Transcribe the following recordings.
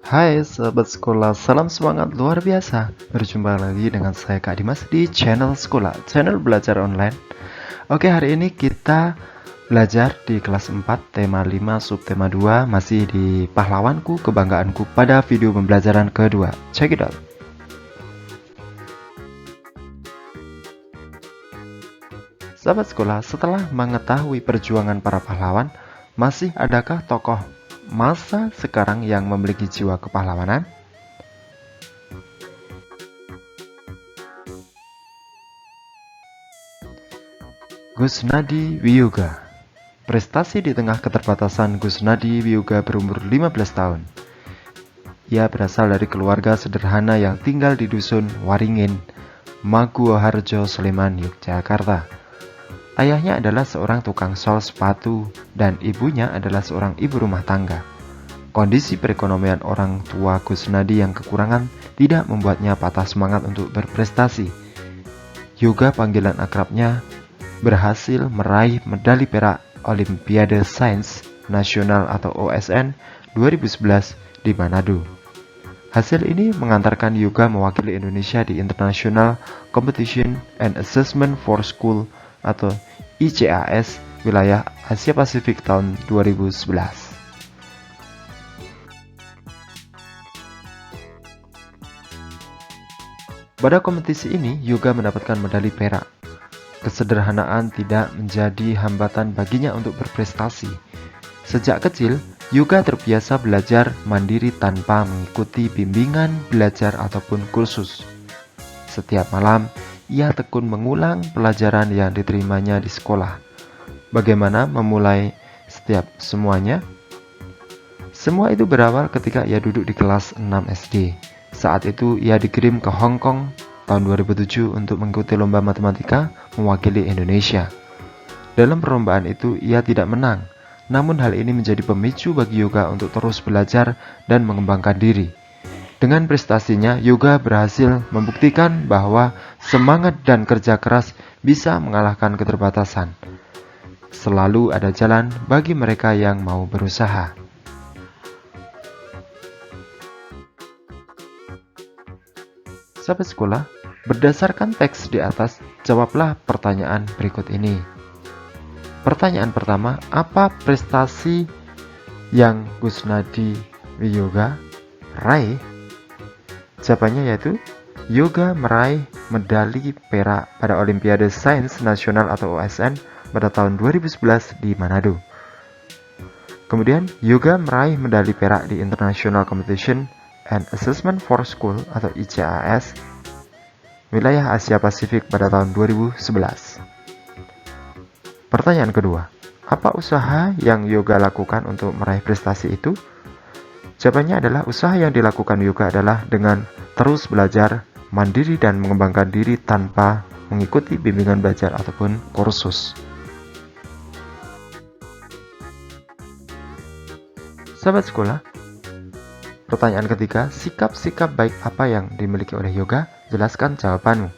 Hai sahabat sekolah, salam semangat luar biasa. Berjumpa lagi dengan saya Kak Dimas di channel sekolah, channel belajar online. Oke, hari ini kita belajar di kelas 4, tema 5, subtema 2, masih di pahlawanku, kebanggaanku pada video pembelajaran kedua. Check it out. Sahabat sekolah, setelah mengetahui perjuangan para pahlawan, masih adakah tokoh masa sekarang yang memiliki jiwa kepahlawanan? Gusnadi Wiyuga. Prestasi di tengah keterbatasan, Gusnadi Wiyuga berumur 15 tahun. Ia berasal dari keluarga sederhana yang tinggal di dusun Waringin, Maguwoharjo, Sleman, Yogyakarta. Ayahnya adalah seorang tukang sol sepatu dan ibunya adalah seorang ibu rumah tangga. Kondisi perekonomian orang tua Gusnadi yang kekurangan tidak membuatnya patah semangat untuk berprestasi. Yoga, panggilan akrabnya, berhasil meraih medali perak Olimpiade Sains Nasional atau OSN 2011 di Manado. Hasil ini mengantarkan Yoga mewakili Indonesia di International Competition and Assessment for School atau ICAS wilayah Asia Pasifik tahun 2011. Pada kompetisi ini, Yoga mendapatkan medali perak. Kesederhanaan tidak menjadi hambatan baginya untuk berprestasi. Sejak kecil, Yoga terbiasa belajar mandiri tanpa mengikuti bimbingan belajar ataupun kursus. Setiap malam, ia tekun mengulang pelajaran yang diterimanya di sekolah. Bagaimana memulai setiap semuanya? Semua itu berawal ketika ia duduk di kelas 6 SD. Saat itu ia dikirim ke Hong Kong tahun 2007 untuk mengikuti lomba matematika mewakili Indonesia. Dalam perlombaan itu ia tidak menang, namun hal ini menjadi pemicu bagi Yoga untuk terus belajar dan mengembangkan diri. Dengan prestasinya, Yoga berhasil membuktikan bahwa semangat dan kerja keras bisa mengalahkan keterbatasan. Selalu ada jalan bagi mereka yang mau berusaha. Sahabat sekolah, berdasarkan teks di atas, jawablah pertanyaan berikut ini. Pertanyaan pertama, apa prestasi yang Gusnadi Wiyuga raih? Jawabannya yaitu Yoga meraih medali perak pada Olimpiade Sains Nasional atau OSN pada tahun 2011 di Manado. Kemudian, Yoga meraih medali perak di International Competition and Assessment for School atau ICAS wilayah Asia Pasifik pada tahun 2011. Pertanyaan kedua, apa usaha yang Yoga lakukan untuk meraih prestasi itu? Jawabannya adalah usaha yang dilakukan Yoga adalah dengan terus belajar, mandiri dan mengembangkan diri tanpa mengikuti bimbingan belajar ataupun kursus. Sahabat sekolah, pertanyaan ketiga, sikap-sikap baik apa yang dimiliki oleh Yoga? Jelaskan jawabanmu.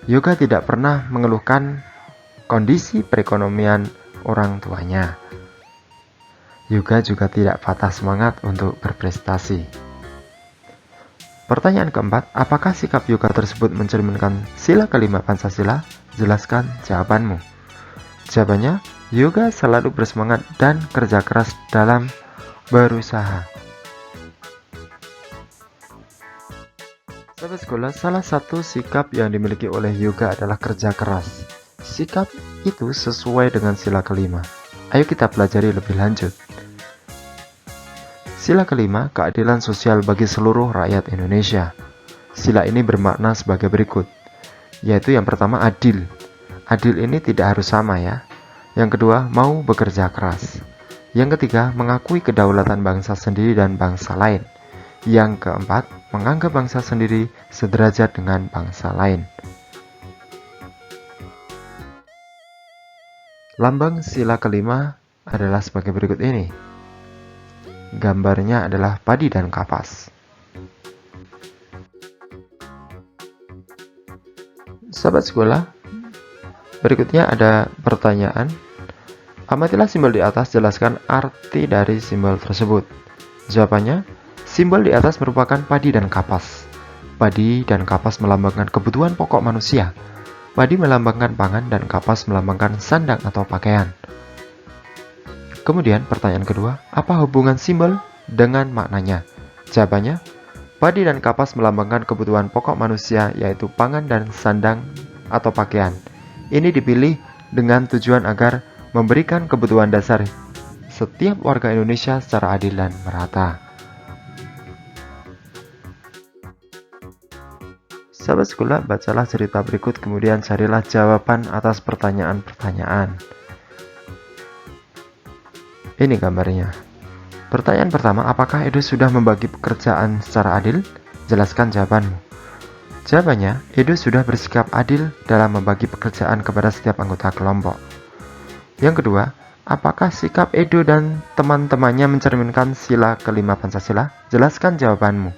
Yoga tidak pernah mengeluhkan kondisi perekonomian orang tuanya. Yoga juga tidak patah semangat untuk berprestasi. Pertanyaan keempat, apakah sikap Yoga tersebut mencerminkan sila kelima Pancasila? Jelaskan jawabanmu. Jawabannya, Yoga selalu bersemangat dan kerja keras dalam berusaha. Sahabat sekolah, salah satu sikap yang dimiliki oleh Yoga adalah kerja keras. Sikap itu sesuai dengan sila kelima. Ayo kita pelajari lebih lanjut. Sila kelima, keadilan sosial bagi seluruh rakyat Indonesia. Sila ini bermakna sebagai berikut, yaitu yang pertama adil. Adil ini tidak harus sama ya. Yang kedua, mau bekerja keras. Yang ketiga, mengakui kedaulatan bangsa sendiri dan bangsa lain. Yang keempat, menganggap bangsa sendiri sederajat dengan bangsa lain. Lambang sila kelima adalah sebagai berikut ini. Gambarnya adalah padi dan kapas. Sahabat sekolah, berikutnya ada pertanyaan. Amatilah simbol di atas, jelaskan arti dari simbol tersebut. Jawabannya, Simbol di atas merupakan padi dan kapas. Padi dan kapas melambangkan kebutuhan pokok manusia. Padi melambangkan pangan dan kapas melambangkan sandang atau pakaian. Kemudian pertanyaan kedua, apa hubungan simbol dengan maknanya? Jawabannya, padi dan kapas melambangkan kebutuhan pokok manusia yaitu pangan dan sandang atau pakaian. Ini dipilih dengan tujuan agar memberikan kebutuhan dasar setiap warga Indonesia secara adil dan merata. Sahabat sekolah, bacalah cerita berikut kemudian carilah jawaban atas pertanyaan-pertanyaan. Ini gambarnya. Pertanyaan pertama, apakah Edo sudah membagi pekerjaan secara adil? Jelaskan jawabanmu. Jawabannya, Edo sudah bersikap adil dalam membagi pekerjaan kepada setiap anggota kelompok. Yang kedua, apakah sikap Edo dan teman-temannya mencerminkan sila kelima Pancasila? Jelaskan jawabanmu.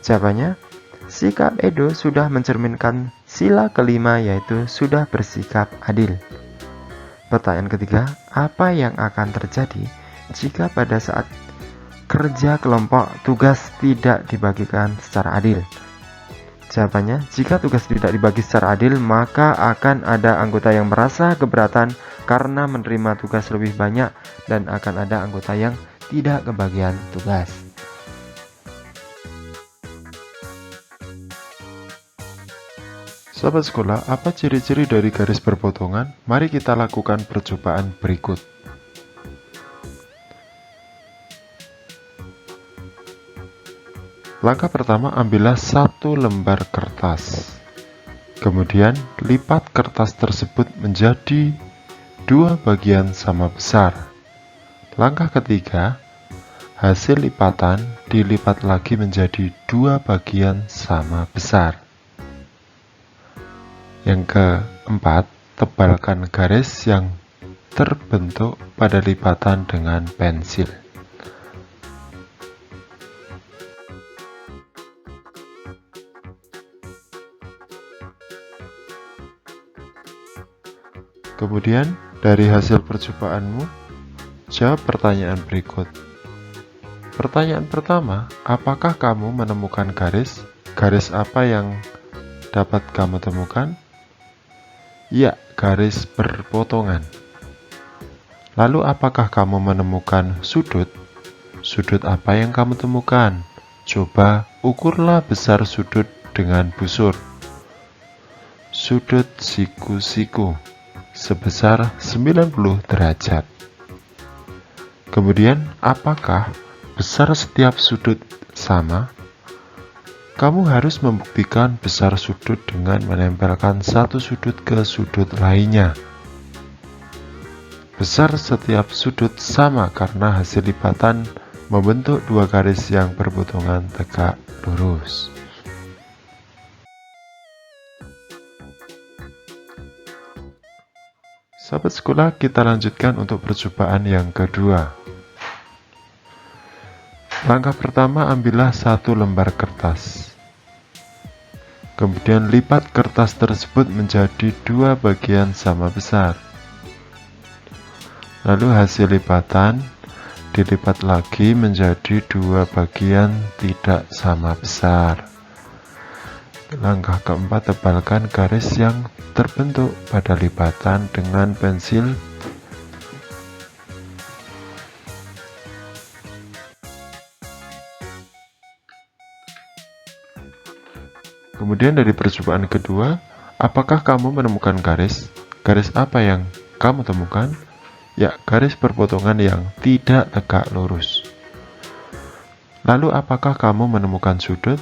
Jawabannya, sikap Edo sudah mencerminkan sila kelima yaitu sudah bersikap adil. Pertanyaan ketiga, apa yang akan terjadi jika pada saat kerja kelompok tugas tidak dibagikan secara adil? Jawabannya, jika tugas tidak dibagi secara adil, maka akan ada anggota yang merasa keberatan karena menerima tugas lebih banyak dan akan ada anggota yang tidak kebagian tugas. Sahabat sekolah, apa ciri-ciri dari garis berpotongan? Mari kita lakukan percobaan berikut. Langkah pertama, ambillah satu lembar kertas. Kemudian, lipat kertas tersebut menjadi dua bagian sama besar. Langkah ketiga, hasil lipatan dilipat lagi menjadi dua bagian sama besar. Yang keempat, tebalkan garis yang terbentuk pada lipatan dengan pensil. Kemudian, dari hasil percobaanmu, jawab pertanyaan berikut. Pertanyaan pertama, apakah kamu menemukan garis? Garis apa yang dapat kamu temukan? Ya, garis berpotongan. Lalu apakah kamu menemukan sudut? Sudut apa yang kamu temukan? Coba ukurlah besar sudut dengan busur. Sudut siku-siku sebesar 90 derajat. Kemudian, apakah besar setiap sudut sama? Kamu harus membuktikan besar sudut dengan menempelkan satu sudut ke sudut lainnya. Besar setiap sudut sama karena hasil lipatan membentuk dua garis yang berpotongan tegak lurus. Sahabat sekolah, kita lanjutkan untuk percobaan yang kedua. Langkah pertama, ambillah satu lembar kertas. Kemudian lipat kertas tersebut menjadi dua bagian sama besar. Lalu hasil lipatan dilipat lagi menjadi dua bagian tidak sama besar. Langkah keempat, tebalkan garis yang terbentuk pada lipatan dengan pensil. Kemudian dari percobaan kedua, apakah kamu menemukan garis? Garis apa yang kamu temukan? Ya, garis berpotongan yang tidak tegak lurus. Lalu apakah kamu menemukan sudut?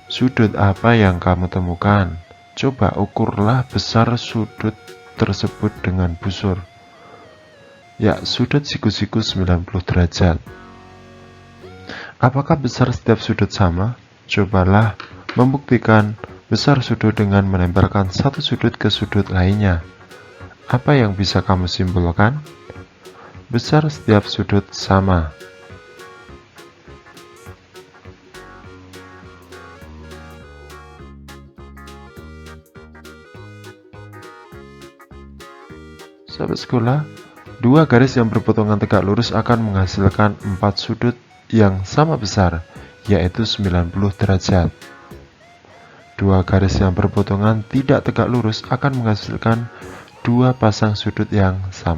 Sudut apa yang kamu temukan? Coba ukurlah besar sudut tersebut dengan busur. Ya, sudut siku-siku 90 derajat. Apakah besar setiap sudut sama? Cobalah membuktikan besar sudut dengan menempelkan satu sudut ke sudut lainnya. Apa yang bisa kamu simpulkan? Besar setiap sudut sama. Sahabat sekolah, dua garis yang berpotongan tegak lurus akan menghasilkan 4 sudut yang sama besar, yaitu 90 derajat. Dua garis yang berpotongan tidak tegak lurus akan menghasilkan dua pasang sudut yang sama.